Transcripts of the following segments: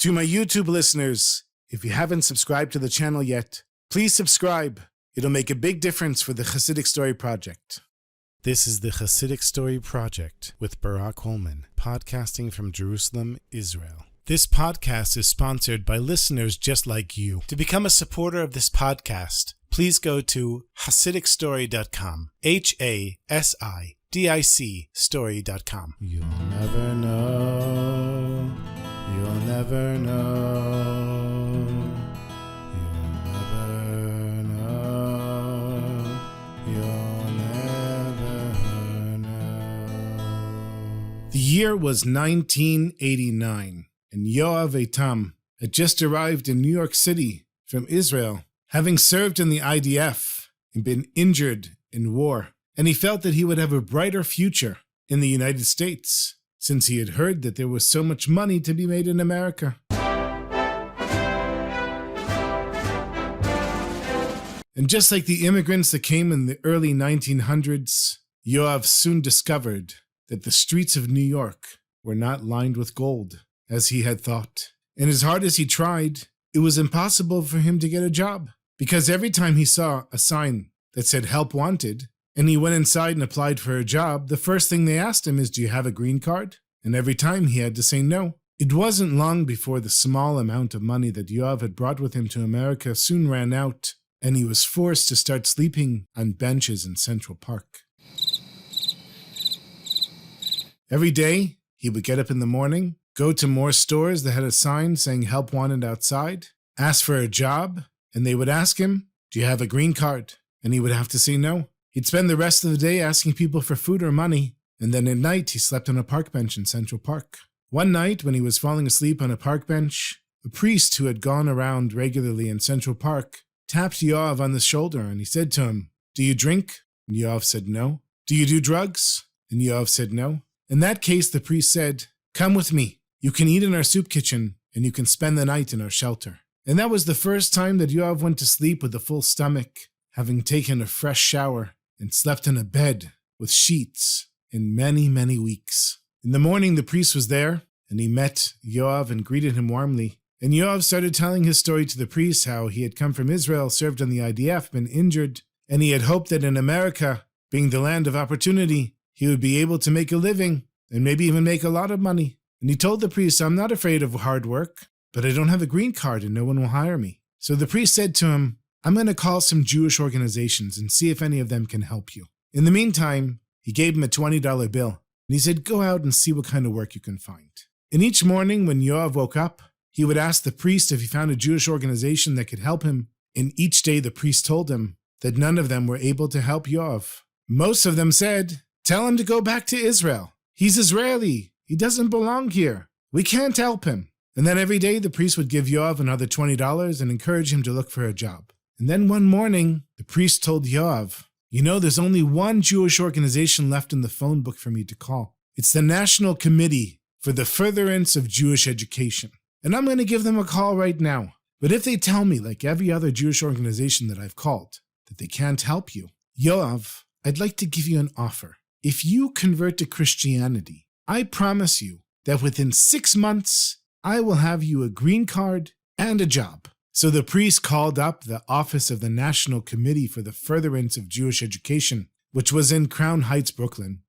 To my YouTube listeners, if you haven't subscribed to the channel yet, please subscribe. It'll make a big difference for the Chassidic Story Project. This is the Chassidic Story Project with Barak Hullman, podcasting from Jerusalem, Israel. This podcast is sponsored by listeners just like you. To become a supporter of this podcast, please go to HasidicStory.com, HASIDIC story.com. You'll never know, you'll never know, you'll never know, you'll never know. The year was 1989. And Yoav Eitam had just arrived in New York City from Israel, having served in the IDF and been injured in war. And he felt that he would have a brighter future in the United States, since he had heard that there was so much money to be made in America. And just like the immigrants that came in the early 1900s, Yoav soon discovered that the streets of New York were not lined with gold, as he had thought. And as hard as he tried, it was impossible for him to get a job, because every time he saw a sign that said help wanted, and he went inside and applied for a job, the first thing they asked him is, do you have a green card? And every time he had to say no. It wasn't long before the small amount of money that Yoav had brought with him to America soon ran out, and he was forced to start sleeping on benches in Central Park. Every day, he would get up in the morning, go to more stores that had a sign saying help wanted outside, ask for a job, and they would ask him, do you have a green card? And he would have to say no. He'd spend the rest of the day asking people for food or money, and then at night he slept on a park bench in Central Park. One night, when he was falling asleep on a park bench, a priest who had gone around regularly in Central Park tapped Yoav on the shoulder, and he said to him, do you drink? And Yoav said no. Do you do drugs? And Yoav said no. In that case, the priest said, come with me. You can eat in our soup kitchen, and you can spend the night in our shelter. And that was the first time that Yoav went to sleep with a full stomach, having taken a fresh shower and slept in a bed with sheets in many, many weeks. In the morning, the priest was there, and he met Yoav and greeted him warmly. And Yoav started telling his story to the priest, how he had come from Israel, served in the IDF, been injured, and he had hoped that in America, being the land of opportunity, he would be able to make a living and maybe even make a lot of money. And he told the priest, I'm not afraid of hard work, but I don't have a green card and no one will hire me. So the priest said to him, I'm going to call some Jewish organizations and see if any of them can help you. In the meantime, he gave him a $20 bill, and he said, go out and see what kind of work you can find. And each morning when Yoav woke up, he would ask the priest if he found a Jewish organization that could help him. And each day the priest told him that none of them were able to help Yoav. Most of them said, tell him to go back to Israel. He's Israeli. He doesn't belong here. We can't help him. And then every day the priest would give Yoav another $20 and encourage him to look for a job. And then one morning, the priest told Yoav, you know, there's only one Jewish organization left in the phone book for me to call. It's the National Committee for the Furtherance of Jewish Education. And I'm going to give them a call right now. But if they tell me, like every other Jewish organization that I've called, that they can't help you, Yoav, I'd like to give you an offer. If you convert to Christianity, I promise you that within 6 months, I will have you a green card and a job. So the priest called up the office of the National Committee for the Furtherance of Jewish Education, which was in Crown Heights, Brooklyn,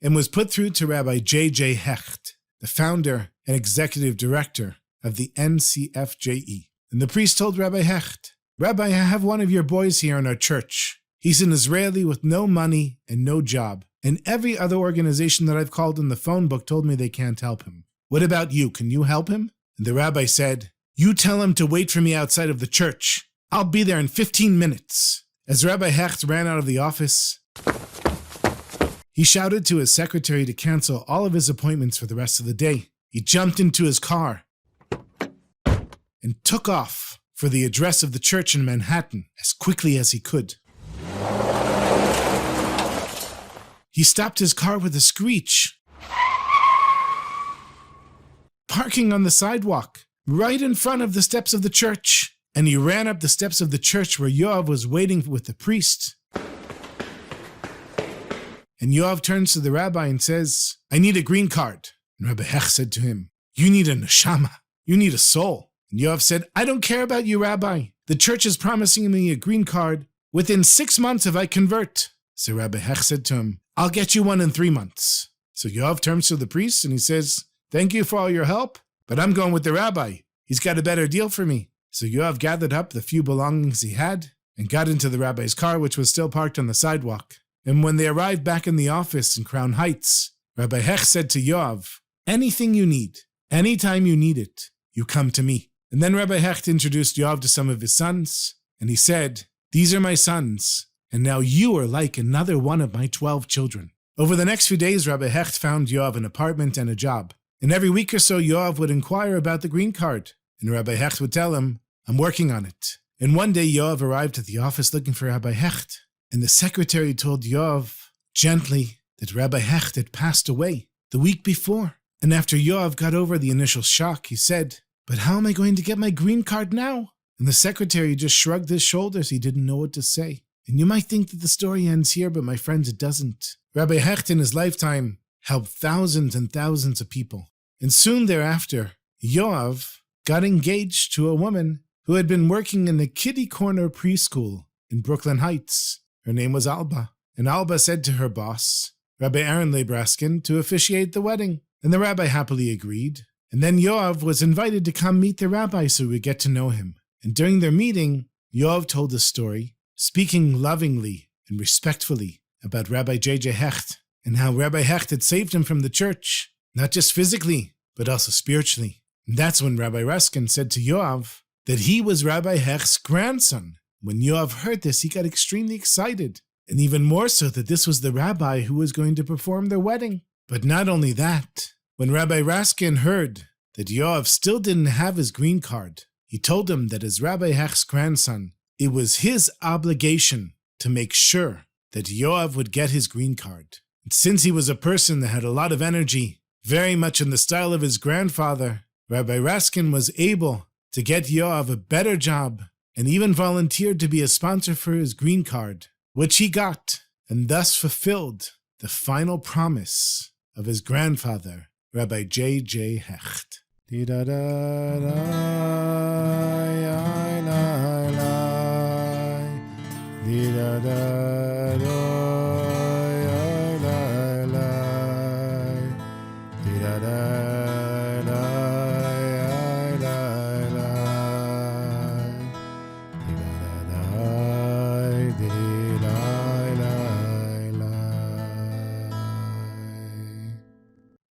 and was put through to Rabbi J.J. Hecht, the founder and executive director of the NCFJE. And the priest told Rabbi Hecht, Rabbi, I have one of your boys here in our church. He's an Israeli with no money and no job, and every other organization that I've called in the phone book told me they can't help him. What about you? Can you help him? And the rabbi said, you tell him to wait for me outside of the church. I'll be there in 15 minutes. As Rabbi Hecht ran out of the office, he shouted to his secretary to cancel all of his appointments for the rest of the day. He jumped into his car and took off for the address of the church in Manhattan as quickly as he could. He stopped his car with a screech, parking on the sidewalk right in front of the steps of the church. And he ran up the steps of the church where Yoav was waiting with the priest. And Yoav turns to the rabbi and says, I need a green card. And Rabbi Hech said to him, you need a neshama. You need a soul. And Yoav said, I don't care about you, Rabbi. The church is promising me a green card within 6 months if I convert. So Rabbi Hech said to him, I'll get you one in 3 months. So Yoav turns to the priest and he says, thank you for all your help, but I'm going with the rabbi. He's got a better deal for me. So Yoav gathered up the few belongings he had and got into the rabbi's car, which was still parked on the sidewalk. And when they arrived back in the office in Crown Heights, Rabbi Hech said to Yoav, anything you need, anytime you need it, you come to me. And then Rabbi Hecht introduced Yoav to some of his sons, and he said, these are my sons, and now you are like another one of my 12 children. Over the next few days, Rabbi Hecht found Yoav an apartment and a job. And every week or so, Yoav would inquire about the green card, and Rabbi Hecht would tell him, I'm working on it. And one day, Yoav arrived at the office looking for Rabbi Hecht, and the secretary told Yoav gently that Rabbi Hecht had passed away the week before. And after Yoav got over the initial shock, he said, but how am I going to get my green card now? And the secretary just shrugged his shoulders. He didn't know what to say. And you might think that the story ends here, but my friends, it doesn't. Rabbi Hecht in his lifetime helped thousands and thousands of people. And soon thereafter, Yoav got engaged to a woman who had been working in a kiddie corner preschool in Brooklyn Heights. Her name was Alba. And Alba said to her boss, Rabbi Aaron Lebraskin, to officiate the wedding. And the rabbi happily agreed. And then Yoav was invited to come meet the rabbi so we would get to know him. And during their meeting, Yoav told a story, speaking lovingly and respectfully about Rabbi J.J. Hecht and how Rabbi Hecht had saved him from the church, not just physically, but also spiritually. And that's when Rabbi Raskin said to Yoav that he was Rabbi Hecht's grandson. When Yoav heard this, he got extremely excited, and even more so that this was the rabbi who was going to perform their wedding. But not only that, when Rabbi Raskin heard that Yoav still didn't have his green card, he told him that as Rabbi Hecht's grandson, it was his obligation to make sure that Yoav would get his green card. And since he was a person that had a lot of energy, very much in the style of his grandfather, Rabbi Raskin was able to get Yoav a better job and even volunteered to be a sponsor for his green card, which he got, and thus fulfilled the final promise of his grandfather, Rabbi J.J. Hecht.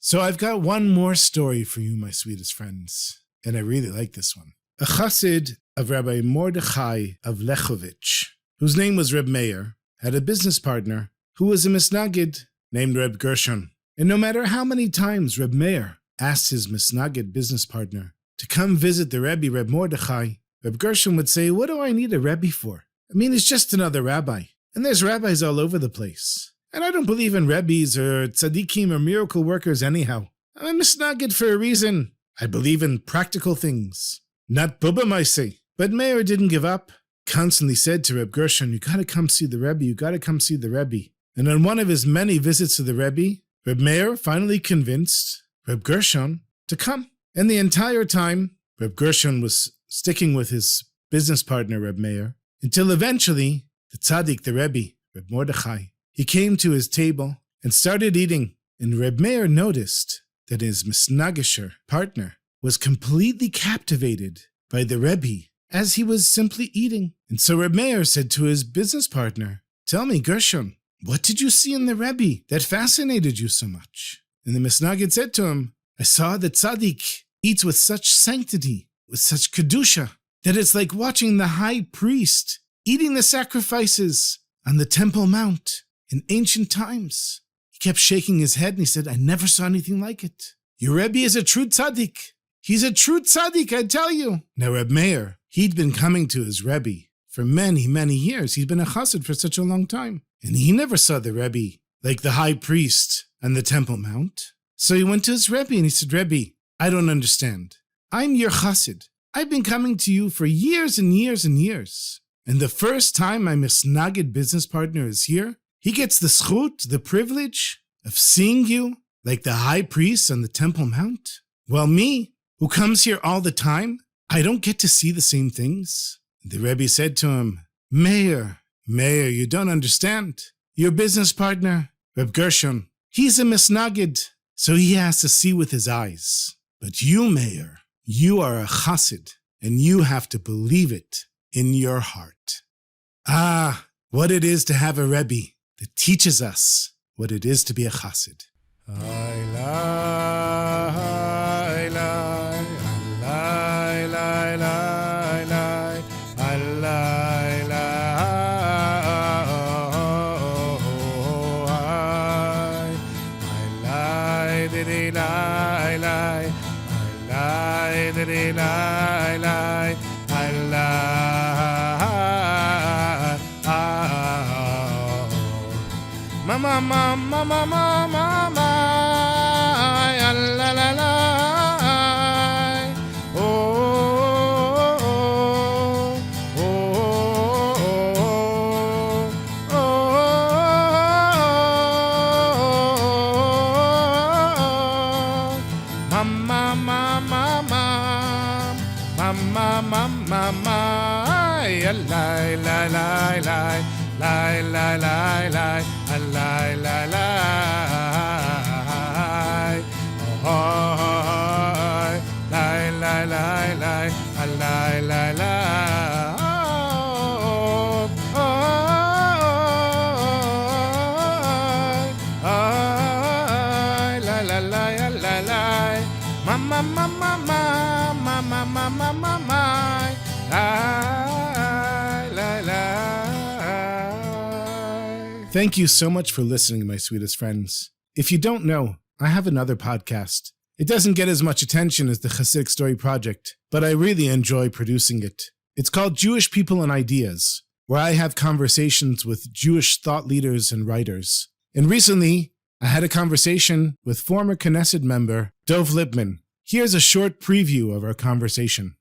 So I've got one more story for you, my sweetest friends, and I really like this one. A hasid of Rabbi Mordechai of Lechovich, whose name was Reb Meir, had a business partner who was a misnagid named Reb Gershon. And no matter how many times Reb Meir asked his misnagid business partner to come visit the Rebbe, Reb Mordechai, Reb Gershon would say, what do I need a Rebbe for? I mean, it's just another rabbi. And there's rabbis all over the place. And I don't believe in rebbes or tzaddikim or miracle workers anyhow. I'm a misnagid for a reason. I believe in practical things. Not bubba maaseh. But Meir didn't give up. Constantly said to Reb Gershon, you gotta come see the Rebbe, you gotta come see the Rebbe. And on one of his many visits to the Rebbe, Reb Meir finally convinced Reb Gershon to come. And the entire time, Reb Gershon was sticking with his business partner, Reb Meir, until eventually, the tzaddik, the Rebbe, Reb Mordechai, he came to his table and started eating, and Reb Meir noticed that his misnagisher partner was completely captivated by the Rebbe as he was simply eating. And so Reb Meir said to his business partner, tell me, Gershon, what did you see in the Rebbe that fascinated you so much? And the misnagid said to him, I saw that tzaddik eats with such sanctity, with such kedusha, that it's like watching the high priest eating the sacrifices on the Temple Mount. In ancient times, he kept shaking his head and he said, I never saw anything like it. Your Rebbe is a true tzaddik. He's a true tzaddik, I tell you. Now Reb Meir, he'd been coming to his Rebbe for many, many years. He'd been a hasid for such a long time. And he never saw the Rebbe like the high priest on the Temple Mount. So he went to his Rebbe and he said, Rebbe, I don't understand. I'm your hasid. I've been coming to you for years and years and years. And the first time my misnagid business partner is here, He gets the schut, the privilege of seeing you like the high priest on the Temple Mount. Well, me, who comes here all the time, I don't get to see the same things. The rebbe said to him, Meir, you don't understand. Your business partner, Reb Gershon, he's a misnagid, so he has to see with his eyes. But you, Meir, you are a hasid, and you have to believe it in your heart. Ah, what it is to have a rebbe that teaches us what it is to be a hasid. Mama, mama, mama, mama, la la la, oh, oh, oh, oh, mama, mama, mama, mama, mama, mama, la la la la. Lie, lie, lie, lie, lie, lie, lie. Oh, lie, lie, lie, lie, lie, lie, lie. Oh, lie, lie, lie, lie, lie. Mama, mama, mama, mama, mama, mama, lie, lie, lie. Thank you so much for listening, my sweetest friends. If you don't know, I have another podcast. It doesn't get as much attention as the Chassidic Story Project, but I really enjoy producing it. It's called Jewish People and Ideas, where I have conversations with Jewish thought leaders and writers. And recently, I had a conversation with former Knesset member Dov Lipman. Here's a short preview of our conversation.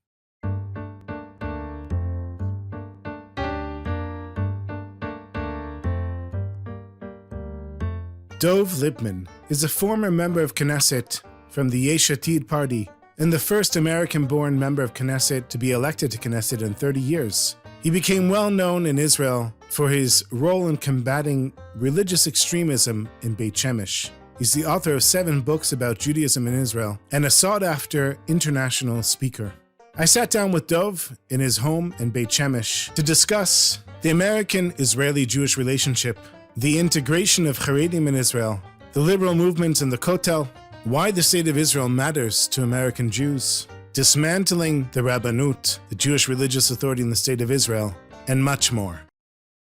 Dov Lipman is a former member of Knesset from the Yesh Atid party and the first American-born member of Knesset to be elected to Knesset in 30 years. He became well known in Israel for his role in combating religious extremism in Beit Shemesh. He's the author of 7 books about Judaism in Israel and a sought-after international speaker. I sat down with Dov in his home in Beit Shemesh to discuss the American-Israeli-Jewish relationship, the integration of Haredim in Israel, the liberal movements in the Kotel, why the state of Israel matters to American Jews, dismantling the Rabbanut, the Jewish religious authority in the state of Israel, and much more.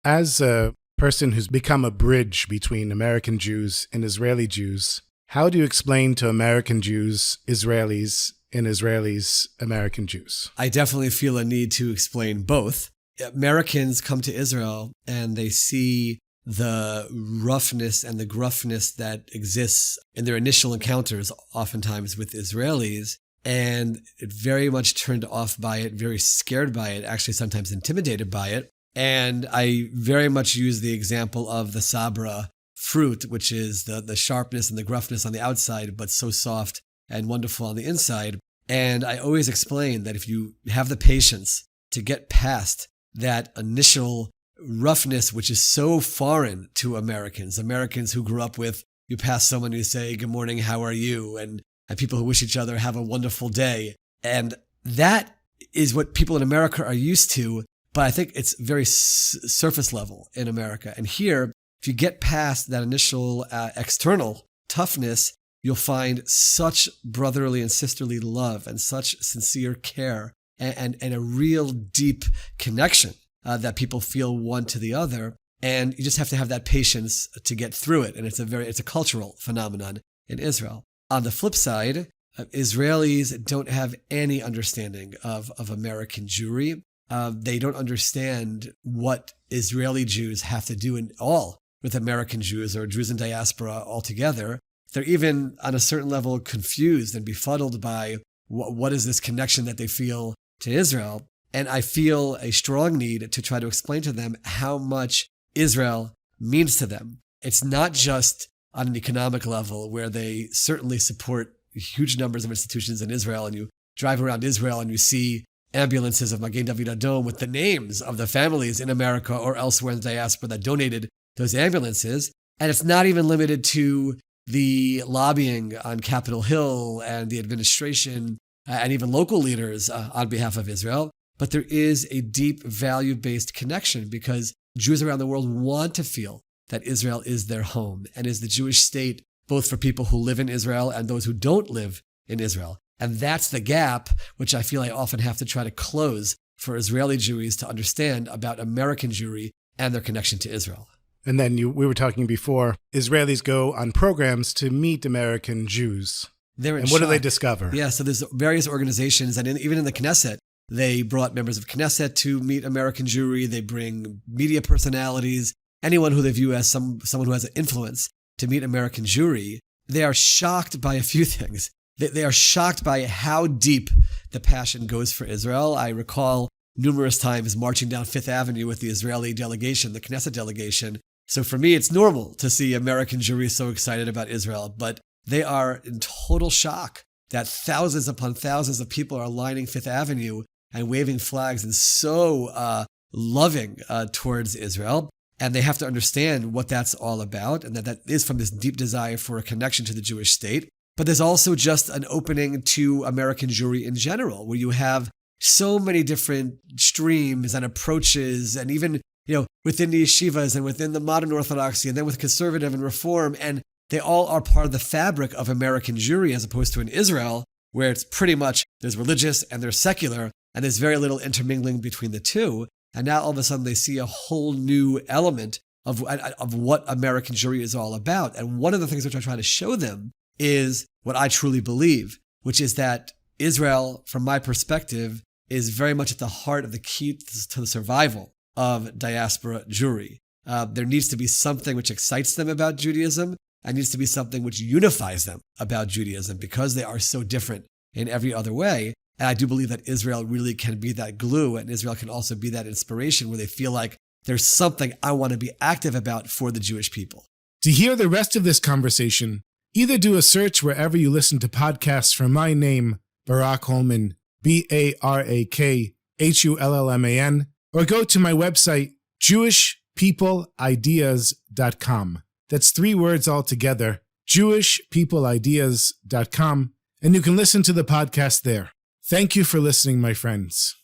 As a person who's become a bridge between American Jews and Israeli Jews, how do you explain to American Jews, Israelis, and Israelis, American Jews? I definitely feel a need to explain both. Americans come to Israel and they see the roughness and the gruffness that exists in their initial encounters, oftentimes with Israelis, and very much turned off by it, very scared by it, actually sometimes intimidated by it. And I very much use the example of the sabra fruit, which is the sharpness and the gruffness on the outside, but so soft and wonderful on the inside. And I always explain that if you have the patience to get past that initial roughness, which is so foreign to Americans who grew up with, you pass someone who say, good morning, how are you? And people who wish each other have a wonderful day. And that is what people in America are used to, but I think it's very surface level in America. And here, if you get past that initial external toughness, you'll find such brotherly and sisterly love and such sincere care and a real deep connection that people feel one to the other. And you just have to have that patience to get through it. And it's a cultural phenomenon in Israel. On the flip side, Israelis don't have any understanding of American Jewry. They don't understand what Israeli Jews have to do in all with American Jews or Jews in diaspora altogether. They're even on a certain level confused and befuddled by what is this connection that they feel to Israel. And I feel a strong need to try to explain to them how much Israel means to them. It's not just on an economic level where they certainly support huge numbers of institutions in Israel, and you drive around Israel and you see ambulances of Magen David Adom with the names of the families in America or elsewhere in the diaspora that donated those ambulances. And it's not even limited to the lobbying on Capitol Hill and the administration and even local leaders on behalf of Israel. But there is a deep value-based connection because Jews around the world want to feel that Israel is their home and is the Jewish state, both for people who live in Israel and those who don't live in Israel. And that's the gap which I feel I often have to try to close for Israeli Jews to understand about American Jewry and their connection to Israel. And then we were talking before, Israelis go on programs to meet American Jews. And what do they discover? Yeah, so there's various organizations, and even in the Knesset, they brought members of Knesset to meet American Jewry. They bring media personalities, anyone who they view as someone who has an influence to meet American Jewry. They are shocked by a few things. They are shocked by how deep the passion goes for Israel. I recall numerous times marching down Fifth Avenue with the Israeli delegation, the Knesset delegation. So for me, it's normal to see American Jewry so excited about Israel, but they are in total shock that thousands upon thousands of people are lining Fifth Avenue and waving flags and so loving towards Israel. And they have to understand what that's all about, and that is from this deep desire for a connection to the Jewish state. But there's also just an opening to American Jewry in general, where you have so many different streams and approaches, and even within the yeshivas and within the modern Orthodoxy, and then with conservative and reform, and they all are part of the fabric of American Jewry, as opposed to in Israel, where it's pretty much there's religious and there's secular, and there's very little intermingling between the two. And now all of a sudden they see a whole new element of what American Jewry is all about. And one of the things which I try to show them is what I truly believe, which is that Israel, from my perspective, is very much at the heart of the key to the survival of diaspora Jewry. There needs to be something which excites them about Judaism, and needs to be something which unifies them about Judaism, because they are so different in every other way. And I do believe that Israel really can be that glue, and Israel can also be that inspiration where they feel like there's something I want to be active about for the Jewish people. To hear the rest of this conversation, either do a search wherever you listen to podcasts for my name, Barak Hullman, BarakHullman, or go to my website, jewishpeopleideas.com. That's 3 words all together, jewishpeopleideas.com, and you can listen to the podcast there. Thank you for listening, my friends.